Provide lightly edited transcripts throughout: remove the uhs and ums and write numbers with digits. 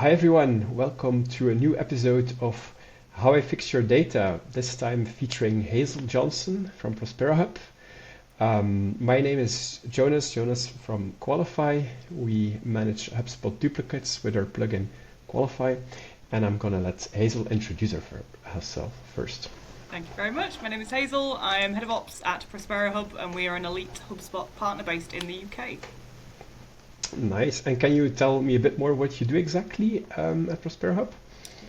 Hi everyone, welcome to a new episode of How I Fix Your Data, this time featuring Hazel Johnson from ProsperoHub. My name is Jonas from Koalify. We manage HubSpot duplicates with our plugin Koalify, and I'm gonna let Hazel introduce herself first. Thank you very much. My name is Hazel. I am Head of Ops at ProsperoHub, and we are an elite HubSpot partner based in the UK. Nice. And can you tell me a bit more what you do exactly at ProsperoHub?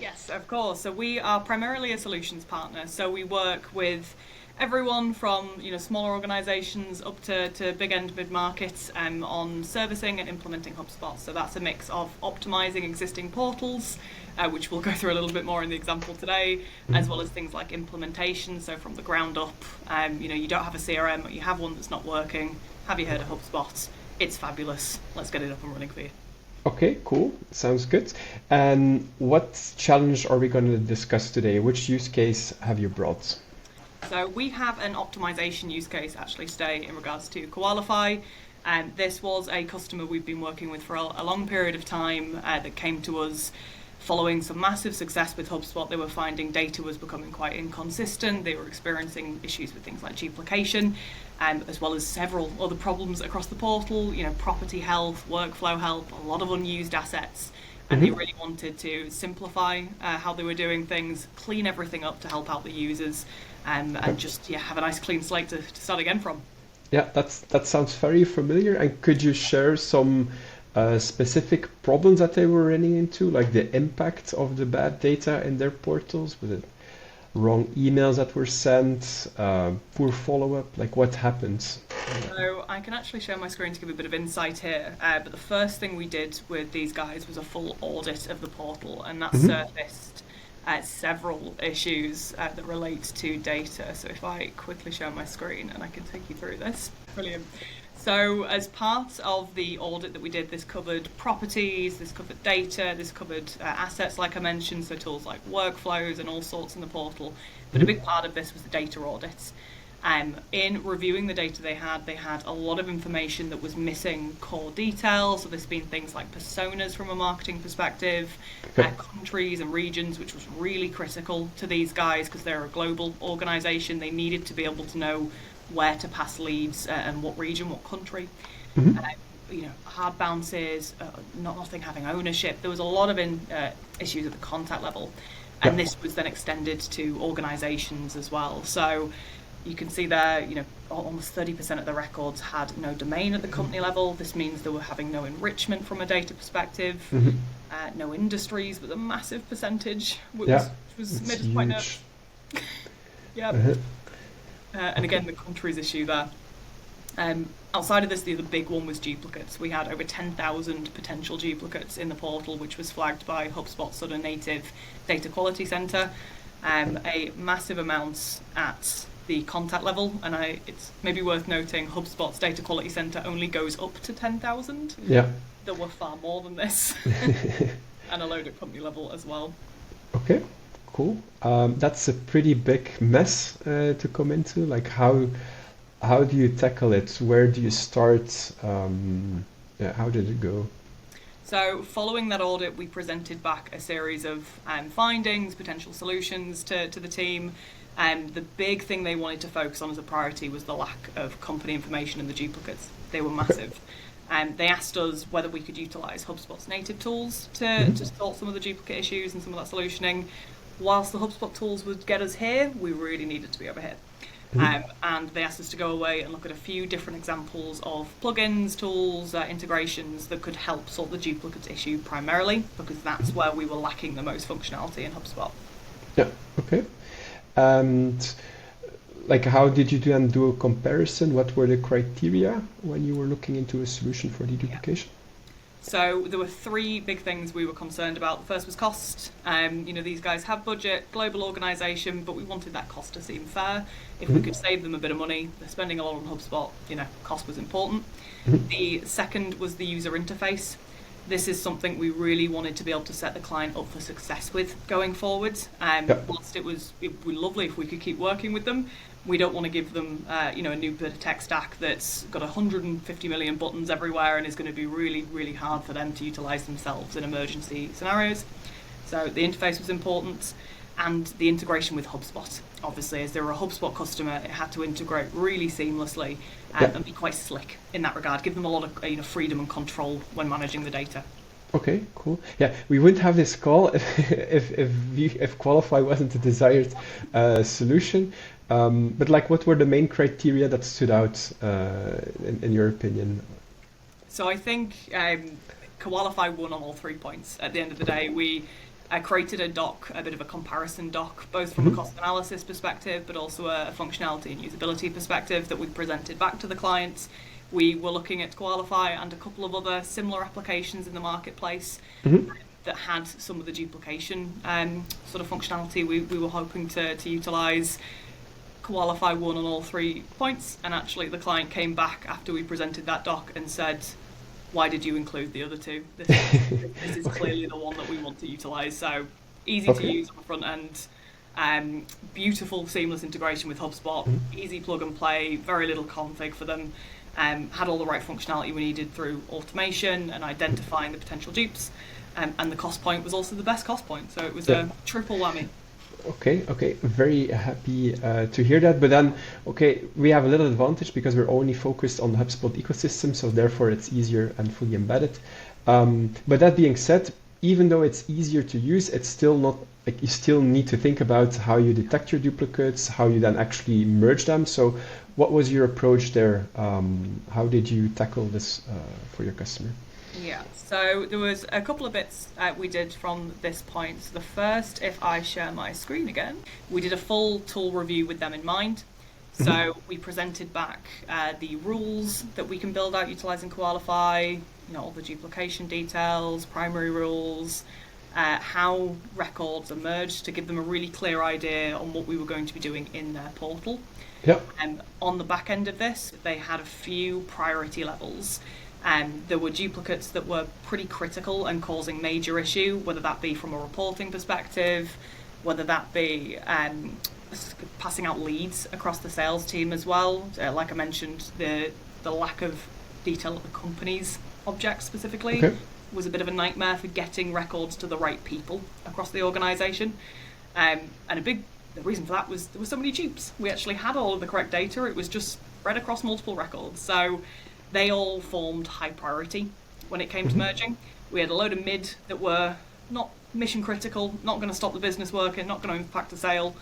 Yes, of course. So we are primarily a solutions partner. So we work with everyone from smaller organisations up to big end mid-markets on servicing and implementing HubSpot. So that's a mix of optimising existing portals, which we'll go through a little bit more in the example today, as well as things like implementation. So from the ground up, you don't have a CRM, but you have one that's not working. Have you heard of HubSpot? It's fabulous. Let's get it up and running for you. Okay, cool. Sounds good. And what challenge are we going to discuss today? Which use case have you brought? So we have an optimization use case actually today in regards to Koalify. And this was a customer we've been working with for a long period of time that came to us following some massive success with HubSpot. They were finding data was becoming quite inconsistent. They were experiencing issues with things like duplication, as well as several other problems across the portal, property health, workflow health, a lot of unused assets. And they really wanted to simplify how they were doing things, clean everything up to help out the users, and just have a nice clean slate to start again from. Yeah, that sounds very familiar. And could you share some specific problems that they were running into, like the impact of the bad data in their portals? Was it wrong emails that were sent, poor follow-up? Like what happened? So I can actually share my screen to give a bit of insight here, but the first thing we did with these guys was a full audit of the portal, and that surfaced several issues that relate to data. So if I quickly share my screen and I can take you through this. Brilliant. So as part of the audit that we did, this covered properties, this covered data, this covered assets like I mentioned, so tools like workflows and all sorts in the portal. But a big part of this was the data audits. In reviewing the data they had a lot of information that was missing core details. So there's been things like personas from a marketing perspective, countries and regions, which was really critical to these guys because they're a global organization. They needed to be able to know where to pass leads and what region, what country. Hard bounces, nothing having ownership. There was a lot of issues at the contact level, and this was then extended to organizations as well. So you can see there, almost 30% of the records had no domain at the company level. This means they were having no enrichment from a data perspective, no industries, but a massive percentage, which made us quite nervous. And again, the countries issue there. Outside of this, the other big one was duplicates. We had over 10,000 potential duplicates in the portal, which was flagged by HubSpot's sort of native data quality center. A massive amount at the contact level, and it's maybe worth noting HubSpot's data quality center only goes up to 10,000. Yeah. There were far more than this, and a load at company level as well. Okay. Cool. That's a pretty big mess to come into. Like how do you tackle it? Where do you start? How did it go? So following that audit, we presented back a series of findings, potential solutions to the team. The big thing they wanted to focus on as a priority was the lack of company information in the duplicates. They were massive. They asked us whether we could utilize HubSpot's native tools to sort some of the duplicate issues and some of that solutioning. Whilst the HubSpot tools would get us here, we really needed to be over here. And they asked us to go away and look at a few different examples of plugins, tools, integrations that could help solve the duplicate issue primarily, because that's where we were lacking the most functionality in HubSpot. Yeah, okay. And how did you do a comparison? What were the criteria when you were looking into a solution for the duplication? So there were three big things we were concerned about. The first was cost. These guys have budget, global organisation, but we wanted that cost to seem fair. If we could save them a bit of money, they're spending a lot on HubSpot, cost was important. The second was the user interface. this is something we really wanted to be able to set the client up for success with going forward. Whilst it'd be lovely if we could keep working with them, we don't want to give them a new bit of tech stack that's got 150 million buttons everywhere and is going to be really, really hard for them to utilize themselves in emergency scenarios. So the interface was important, and the integration with HubSpot. Obviously, as they were a HubSpot customer, it had to integrate really seamlessly and be quite slick in that regard, give them a lot of freedom and control when managing the data. Okay, cool. Yeah, we wouldn't have this call if Koalify wasn't a desired solution. But like, what were the main criteria that stood out in your opinion? So I think Koalify won on all 3 points. At the end of the day, we created a doc, a bit of a comparison doc, both from a cost analysis perspective, but also a functionality and usability perspective that we presented back to the clients. We were looking at Koalify and a couple of other similar applications in the marketplace that had some of the duplication sort of functionality we were hoping to utilize. Koalify won on all 3 points, and actually the client came back after we presented that doc and said, why did you include the other 2? This is clearly the one that we want to utilize. So easy to use on the front end, beautiful seamless integration with HubSpot, easy plug and play, very little config for them, had all the right functionality we needed through automation and identifying the potential dupes, and the cost point was also the best cost point. So it was a triple whammy. Okay, very happy to hear that. But then, we have a little advantage because we're only focused on the HubSpot ecosystem, so therefore it's easier and fully embedded. But that being said, even though it's easier to use, it's still not like you still need to think about how you detect your duplicates, how you then actually merge them. So what was your approach there? How did you tackle this for your customer? Yeah, so there was a couple of bits we did from this point. So the first, if I share my screen again, we did a full tool review with them in mind. So we presented back the rules that we can build out utilizing Koalify, all the duplication details, primary rules, how records are merged to give them a really clear idea on what we were going to be doing in their portal. On the back end of this, they had a few priority levels. There were duplicates that were pretty critical and causing major issue, whether that be from a reporting perspective, whether that be passing out leads across the sales team as well. Like I mentioned, the lack of detail of the company's objects specifically was a bit of a nightmare for getting records to the right people across the organisation. And the reason for that was there were so many dupes. We actually had all of the correct data, it was just spread across multiple records. So they all formed high priority when it came to merging. We had a load of mid that were not mission critical, not going to stop the business working, not going to impact a sale,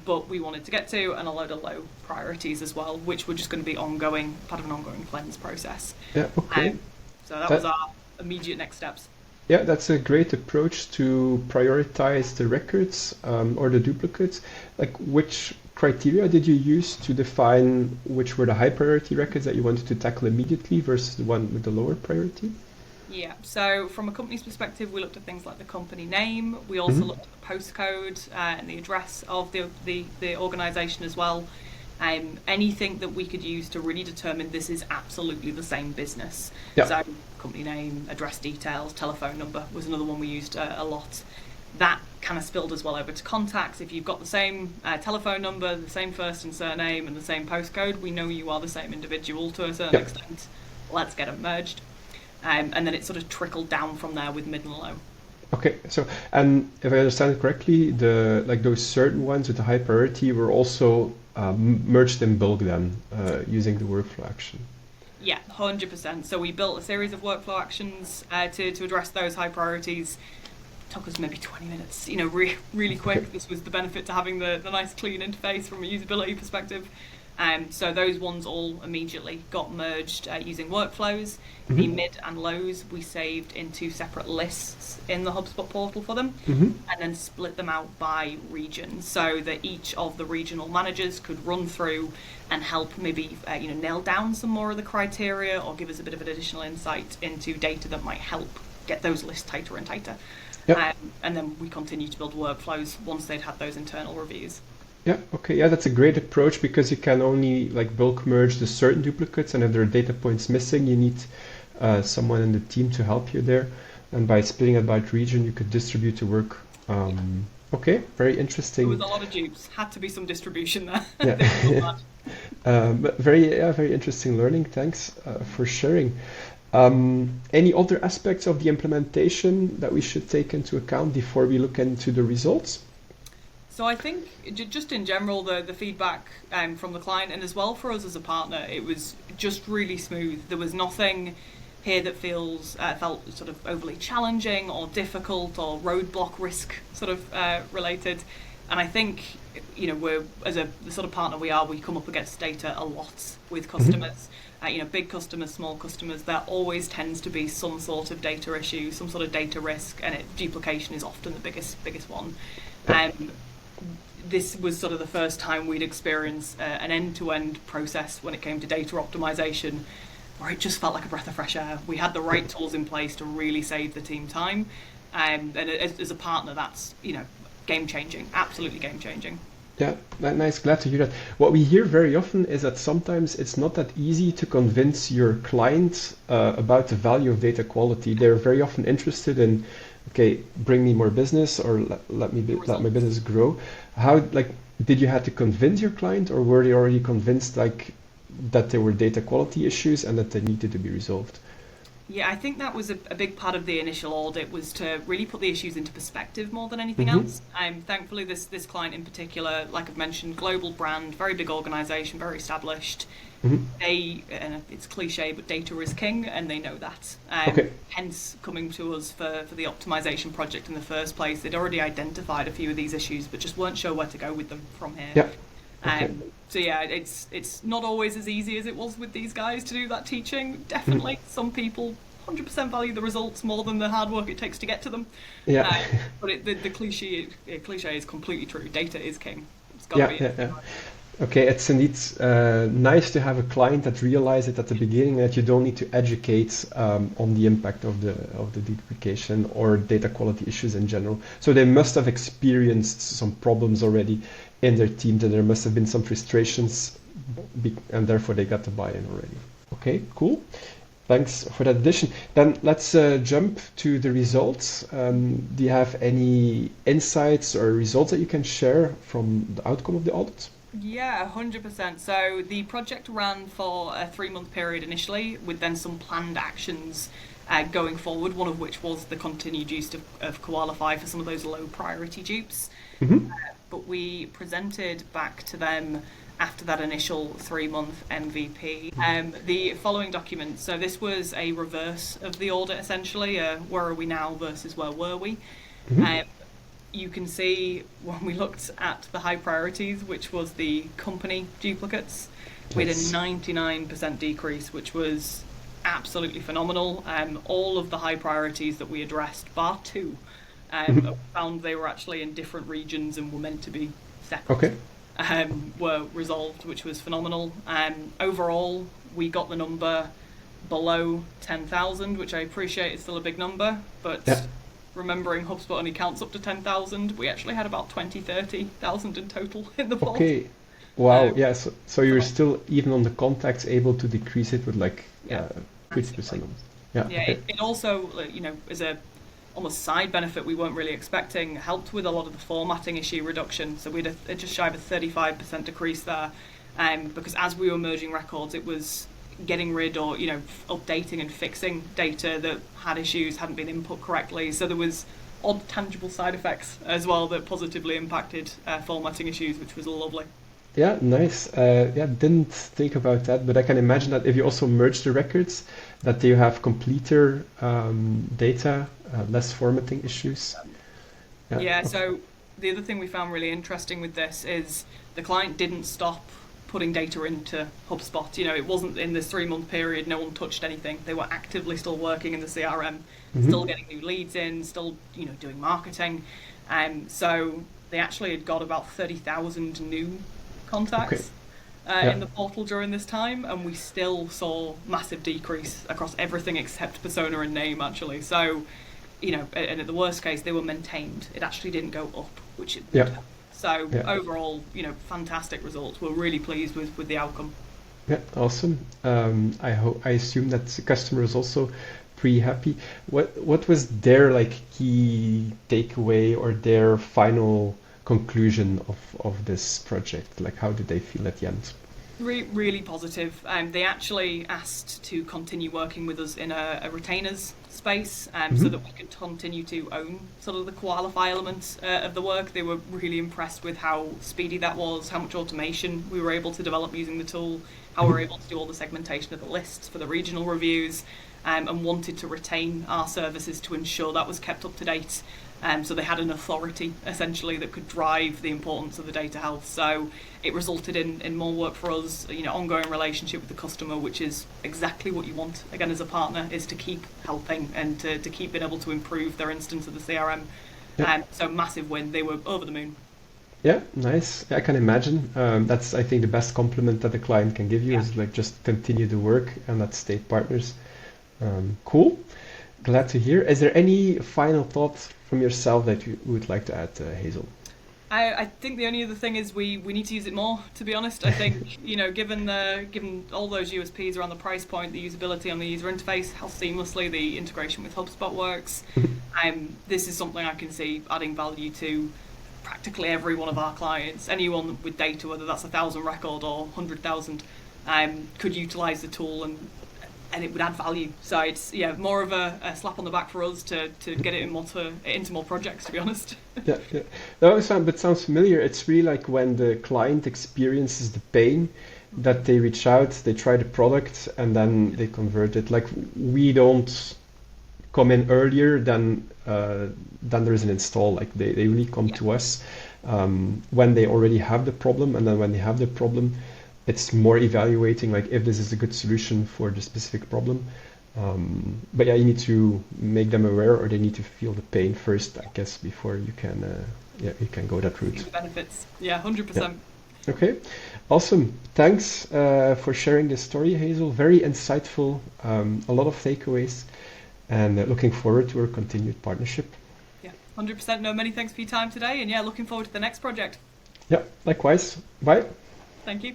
but we wanted to get to, and a load of low priorities as well, which were just going to be part of an ongoing cleanse process. So that was our immediate next steps. Yeah, that's a great approach to prioritize the records or the duplicates. Like, which criteria did you use to define which were the high priority records that you wanted to tackle immediately versus the one with the lower priority? Yeah, so from a company's perspective, we looked at things like the company name. We also looked at the postcode and the address of the organisation as well. Anything that we could use to really determine this is absolutely the same business. So company name, address details, telephone number was another one we used a lot. That kind of spilled as well over to contacts. If you've got the same telephone number, the same first and surname, and the same postcode, we know you are the same individual to a certain extent. Let's get them merged. And then it sort of trickled down from there with mid and low. Okay, so, and if I understand it correctly, those certain ones with the high priority were also merged in bulk then, using the workflow action. Yeah, 100%. So we built a series of workflow actions to address those high priorities. Took us maybe 20 minutes, really quick. This was the benefit to having the nice clean interface from a usability perspective. So those ones all immediately got merged using workflows. The mid and lows we saved in 2 separate lists in the HubSpot portal for them, and then split them out by region so that each of the regional managers could run through and help maybe nail down some more of the criteria or give us a bit of an additional insight into data that might help get those lists tighter and tighter. And then we continue to build workflows once they'd had those internal reviews. Yeah, okay, yeah, that's a great approach because you can only bulk merge the certain duplicates, and if there are data points missing, you need someone in the team to help you there. And by splitting it by region, you could distribute the work. Okay, very There interesting. was a lot of dupes. Had to be some distribution there. Yeah, They were not bad. but very interesting learning. Thanks for sharing. Any other aspects of the implementation that we should take into account before we look into the results? So I think just in general, the feedback from the client and as well for us as a partner, it was just really smooth. There was nothing here that felt sort of overly challenging or difficult or roadblock risk sort of related. And I think, we're, the sort of partner we are, we come up against data a lot with customers. Big customers, small customers, there always tends to be some sort of data issue, some sort of data risk, and duplication is often the biggest one. This was sort of the first time we'd experienced an end-to-end process when it came to data optimization, where it just felt like a breath of fresh air. We had the right tools in place to really save the team time, and as a partner, that's game-changing, absolutely game-changing. Yeah, nice. Glad to hear that. What we hear very often is that sometimes it's not that easy to convince your client about the value of data quality. They're very often interested in, okay, bring me more business or let my business grow. How, did you have to convince your client, or were they already convinced, that there were data quality issues and that they needed to be resolved? Yeah, I think that was a big part of the initial audit, was to really put the issues into perspective more than anything else. Thankfully, this client in particular, like I've mentioned, global brand, very big organisation, very established. They, and it's cliche, but data is king, and they know that. Hence, coming to us for the optimization project in the first place, they'd already identified a few of these issues, but just weren't sure where to go with them from here. Yeah. Okay. So yeah, it's not always as easy as it was with these guys to do that teaching. Definitely, some people 100% value the results more than the hard work it takes to get to them. Yeah. But the cliche is completely true. Data is king. It's got to be. Yeah. Okay, it's indeed nice to have a client that realizes it at the beginning, that you don't need to educate on the impact of the duplication or data quality issues in general. So they must have experienced some problems already in their team, that there must have been some frustrations, and therefore they got the buy-in already. Okay, cool. Thanks for that addition. Then let's jump to the results. Do you have any insights or results that you can share from the outcome of the audit? Yeah, 100%. So the project ran for a 3-month period initially, with then some planned actions going forward, one of which was the continued use of Koalify for some of those low priority dupes. But we presented back to them after that initial 3-month MVP the following document. So this was a reverse of the audit, essentially. Where are we now versus where were we? You can see when we looked at the high priorities, which was the company duplicates, we had a 99% decrease, which was absolutely phenomenal. All of the high priorities that we addressed, bar 2, found they were actually in different regions and were meant to be separate, were resolved, which was phenomenal. Overall, we got the number below 10,000, which I appreciate is still a big number, but remembering HubSpot only counts up to 10,000, we actually had about 30,000 in total in the vault. Okay. Wow. So you're still, even on the contacts, able to decrease it with 50%. It also, as a almost side benefit we weren't really expecting, helped with a lot of the formatting issue reduction. So we had a just shy of a 35% decrease there, because as we were merging records, it was getting rid or updating and fixing data that had issues, hadn't been input correctly. So there was odd tangible side effects as well that positively impacted formatting issues, which was lovely. Yeah, nice. Didn't think about that, but I can imagine that if you also merge the records, that you have completer data, less formatting issues. So the other thing we found really interesting with this is the client didn't stop putting data into HubSpot. It wasn't in this 3-month period, no one touched anything. They were actively still working in the CRM, still getting new leads in, still doing marketing. So they actually had got about 30,000 new contacts in the portal during this time, and we still saw massive decrease across everything except persona and name, actually. So, and at the worst case, they were maintained. It actually didn't go up, which it would have. So overall, fantastic results. We're really pleased with the outcome. Yeah, awesome. I assume that the customer is also pretty happy. What was their like key takeaway or their final conclusion of this project? Like, how did they feel at the end? Really positive. They actually asked to continue working with us in a retainers space, so that we could continue to own sort of the Koalify elements of the work. They were really impressed with how speedy that was, how much automation we were able to develop using the tool, how we were able to do all the segmentation of the lists for the regional reviews, and wanted to retain our services to ensure that was kept up to date. So they had an authority essentially that could drive the importance of the data health. So it resulted in more work for us, ongoing relationship with the customer, which is exactly what you want again as a partner, is to keep helping and to keep being able to improve their instance of the CRM. Yeah. So massive win. They were over the moon. Yeah, nice. I can imagine. That's, I think, the best compliment that the client can give you is like just continue the work and let's stay partners. Cool. Glad to hear. Is there any final thoughts from yourself that you would like to add, Hazel? I think the only other thing is we need to use it more, to be honest. I think, given all those USPs around the price point, the usability on the user interface, how seamlessly the integration with HubSpot works, this is something I can see adding value to practically every one of our clients. Anyone with data, whether that's 1,000 record or 100,000, could utilize the tool and it would add value. So it's more of a slap on the back for us to get it into more projects, to be honest. Yeah, yeah. No, but sounds familiar. It's really like when the client experiences the pain that they reach out, they try the product, and then they convert it. Like we don't come in earlier than there's an install. Like they really come to us when they already have the problem, and then when they have the problem, it's more evaluating like if this is a good solution for the specific problem. But yeah, you need to make them aware, or they need to feel the pain first, I guess, before you can go that route. The benefits, 100%. Yeah. Okay, awesome. Thanks for sharing this story, Hazel. Very insightful. A lot of takeaways, and looking forward to our continued partnership. Yeah, 100%. No, many thanks for your time today, and looking forward to the next project. Yeah, likewise. Bye. Thank you.